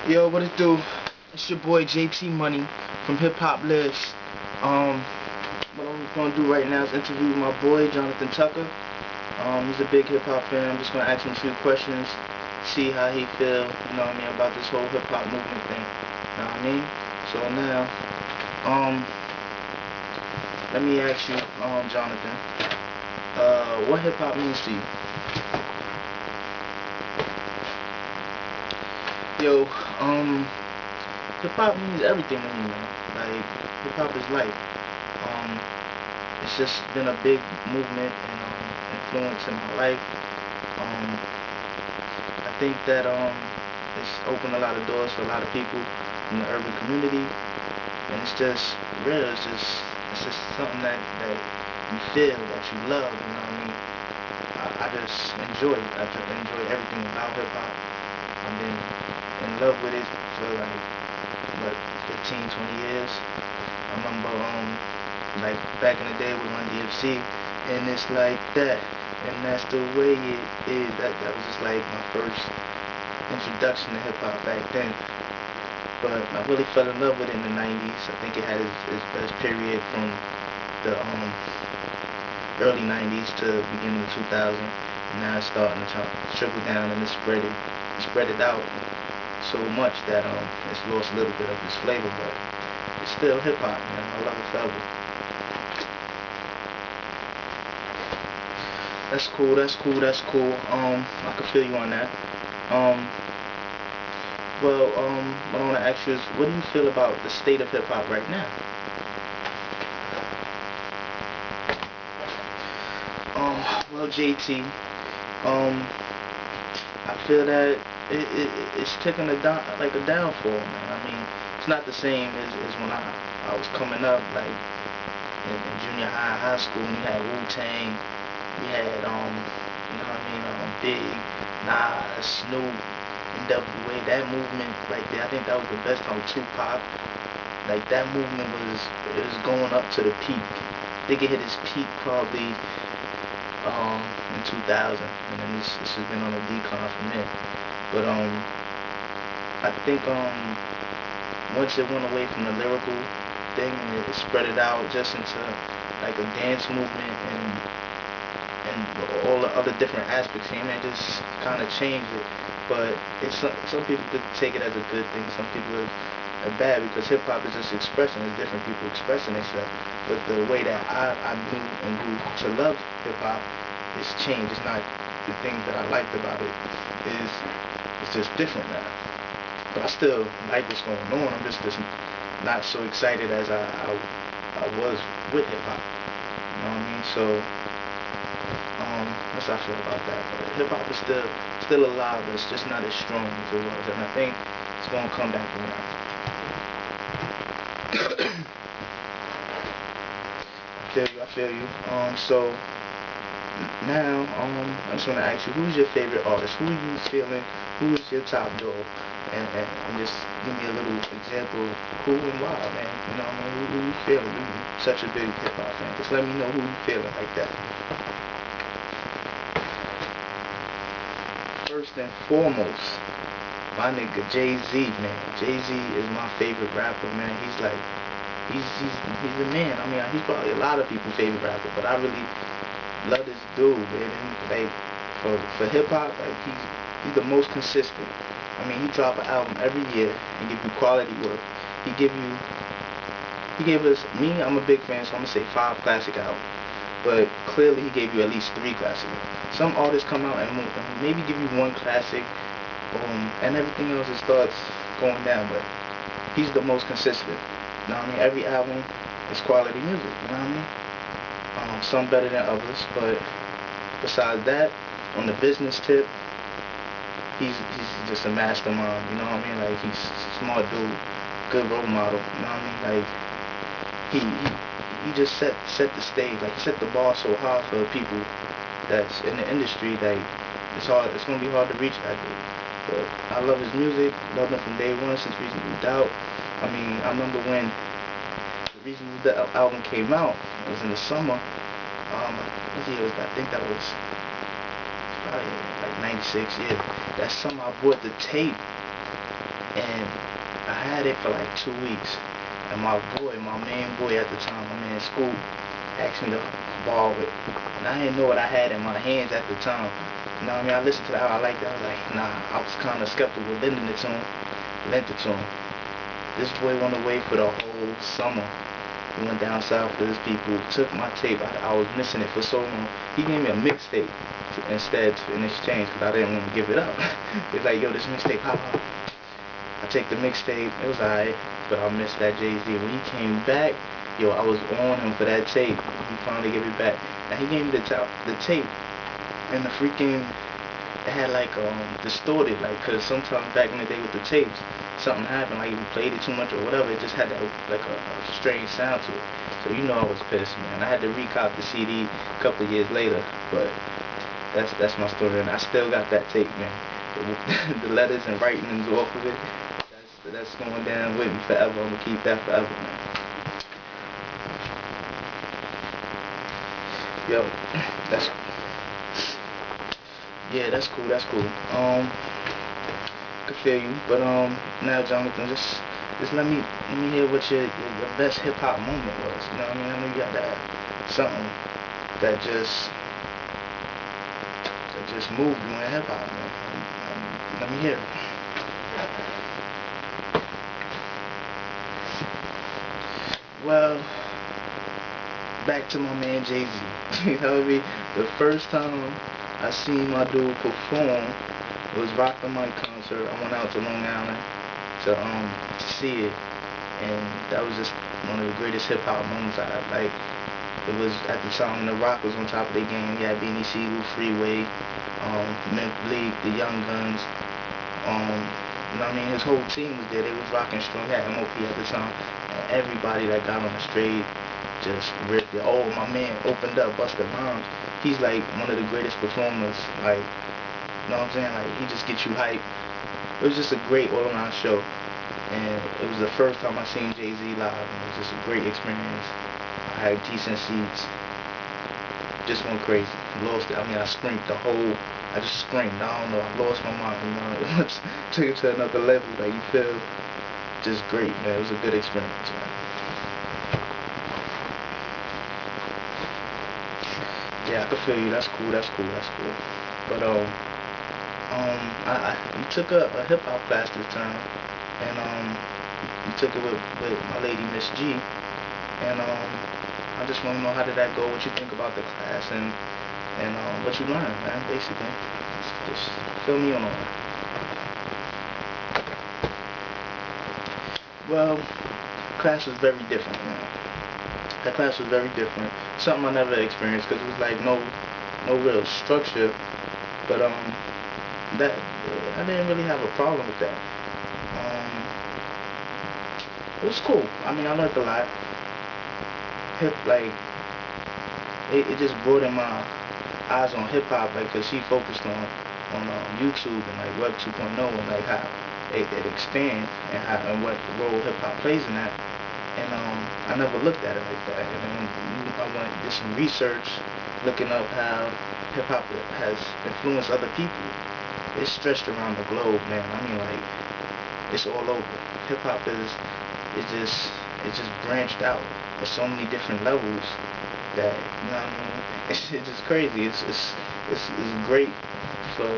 Yo, what it do? It's your boy JT Money from Hip Hop List. What I'm gonna do right now is interview my boy Jonathan Tucker. He's a big hip hop fan. I'm just gonna ask him a few questions, see how he feel, about this whole hip hop movement thing. You know what I mean? So now, let me ask you, Jonathan, what hip hop means to you? Yo, hip hop means everything to me, man. Like, hip hop is life. Um, it's just been a big movement and influence in my life. Um, I think that it's opened a lot of doors for a lot of people in the urban community, and it's just real. It's just something that you feel, that you love. You know what I mean? I just enjoy it. I just enjoy everything about hip hop. I've been in love with it for like what 15, 20 years. I remember like back in the day we Run DMC, and it's like that, and that's the way it is. That was just like my first introduction to hip hop back then. But I really fell in love with it in the 90s. I think it had its best period from the early 90s to beginning of 2000. And now it's starting to trickle down and it's spread it out so much that it's lost a little bit of its flavor, but it's still hip hop, man. I love it forever. That's cool, that's cool, that's cool. I can feel you on that. What I want to ask you is, what do you feel about the state of hip hop right now? Well, JT, I feel that it's taking like a downfall, man. I mean, it's not the same as when I was coming up, like in junior high school. We had Wu-Tang, we had Big, Nas, Snoop, NWA. That movement right there, I think that was the best time. Tupac, like that movement was going up to the peak. I think it hit its peak probably in 2000, and then this has been on a decline from there. But I think once it went away from the lyrical thing and it spread it out just into like a dance movement and all the other different aspects, and it just kind of changed it. But it's some people could take it as a good thing, some people are bad, because hip hop is just expression. It's different people expressing themselves. But the way that I knew and grew to love hip hop, it's changed. It's not the things that I liked about it. It's just different now. But I still like what's going on. I'm just not so excited as I was with hip hop. You know what I mean? So that's how I feel about that. But hip hop is still alive, but it's just not as strong as it was. And I think it's gonna come back around. I feel you. So now, I just want to ask you, who's your favorite artist? Who are you feeling? Who is your top dog? And just give me a little example of who and why, man. You know what I mean? Who you feeling? You're such a big hip hop fan. Just let me know who you feeling like that. First and foremost, my nigga Jay-Z, man. Jay-Z is my favorite rapper, man. He's like, he's the man. I mean, he's probably a lot of people's favorite rapper, but I really love this dude, man. And like for hip hop, like he's the most consistent. I mean, he drop an album every year and give you quality work. He gave us, me, I'm a big fan, so I'm gonna say 5 classic albums. But clearly he gave you at least 3 classic. Some artists come out and maybe give you 1 classic, and everything else it starts going down. But he's the most consistent. You know what I mean? Every album is quality music. You know what I mean? Some better than others, but besides that, on the business tip, he's just a mastermind. You know what I mean? Like, he's a smart dude, good role model. You know what I mean? Like, he just set the stage, like, he set the bar so high for people that's in the industry that it's gonna be hard to reach that dude. But I love his music, loved him from day one since Reasonable Doubt. I mean, I remember when the Reasonable Doubt album came out. It was in the summer. What year was that? I think that was probably like 96. Yeah, that summer I bought the tape and I had it for like 2 weeks. And my main boy at the time, my man Scoop, asked me to borrow it. And I didn't know what I had in my hands at the time. You know what I mean? I listened to that, I liked it. I was like, nah, I was kind of skeptical, lending it to him. Lent it to him. This boy went away for the whole summer. He went down south with his people, took my tape. I was missing it for so long. He gave me a mixtape instead in exchange because I didn't want to give it up. He's like, yo, this mixtape, how? I take the mixtape, it was alright, but I missed that Jay-Z. When he came back, yo, I was on him for that tape. He finally gave it back. Now he gave me the tape, and the freaking, it had like distorted, like, cause sometimes back in the day with the tapes, something happened, like if you played it too much or whatever, it just had that like a strange sound to it. So you know I was pissed, man. I had to recop the CD a couple of years later, but that's my story, and I still got that tape, man. The letters and writings off of it, that's going down with me forever. I'm gonna keep that forever, man. Yo, that's yeah, that's cool. That's cool. I can feel you, but now Jonathan, just let me hear what your best hip hop moment was. You know what I mean? I know you got that something that just moved you in hip hop, man. Let me hear it. Well, back to my man Jay-Z. You know what I mean? The first time I seen my dude perform was Rock the Mic concert. I went out to Long Island to see it, and that was just one of the greatest hip hop moments I like. It was at the time when The Rock was on top of their game. He had Beanie Sigel, Freeway, Mint Bleak, the Young Guns. You know what I mean? His whole team was there. They was rocking strong. He had MOP at the time. And everybody that got on the stage just ripped it. Oh, my man opened up, Busta Rhymes. He's like one of the greatest performers. Like, you know what I'm saying? Like, he just gets you hype. It was just a great all-around show. And it was the first time I seen Jay-Z live. And it was just a great experience. I had decent seats. Just went crazy. Lost it. I mean, I screamed the whole. I just screamed. I don't know. I lost my mind. You know, it took it to another level. Like, you feel just great, man. It was a good experience, man. Yeah, I can feel you. That's cool. That's cool. That's cool. But we took a hip hop class this time, and we took it with my lady Miss G, and I just want to know how did that go, what you think about the class, and what you learned, man, basically. Just fill me on all that. Well, class was very different, man. That class was very different. Something I never experienced, because it was like no real structure, but that I didn't really have a problem with that. It was cool. I mean, I learned a lot. It just broadened my eyes on hip hop, like, cause she focused on YouTube and like Web 2.0 and like how it expands and what role hip hop plays in that. And I never looked at it like that. And then I went did some research, looking up how hip hop has influenced other people. It's stretched around the globe, man. I mean, like, it's all over. Hip hop it's just branched out at so many different levels that, you know what I mean? It's just crazy. It's great for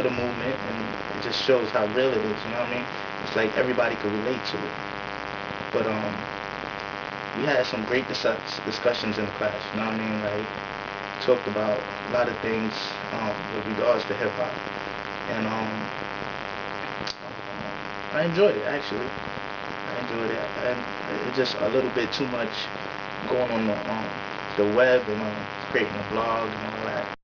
the movement, and it just shows how real it is. You know what I mean? It's like everybody can relate to it. But we had some great discussions in the class. You know what I mean? Like, talked about a lot of things with regards to hip hop, and I enjoyed it actually. I enjoyed it, and it's just a little bit too much going on the web and creating a blog and all that.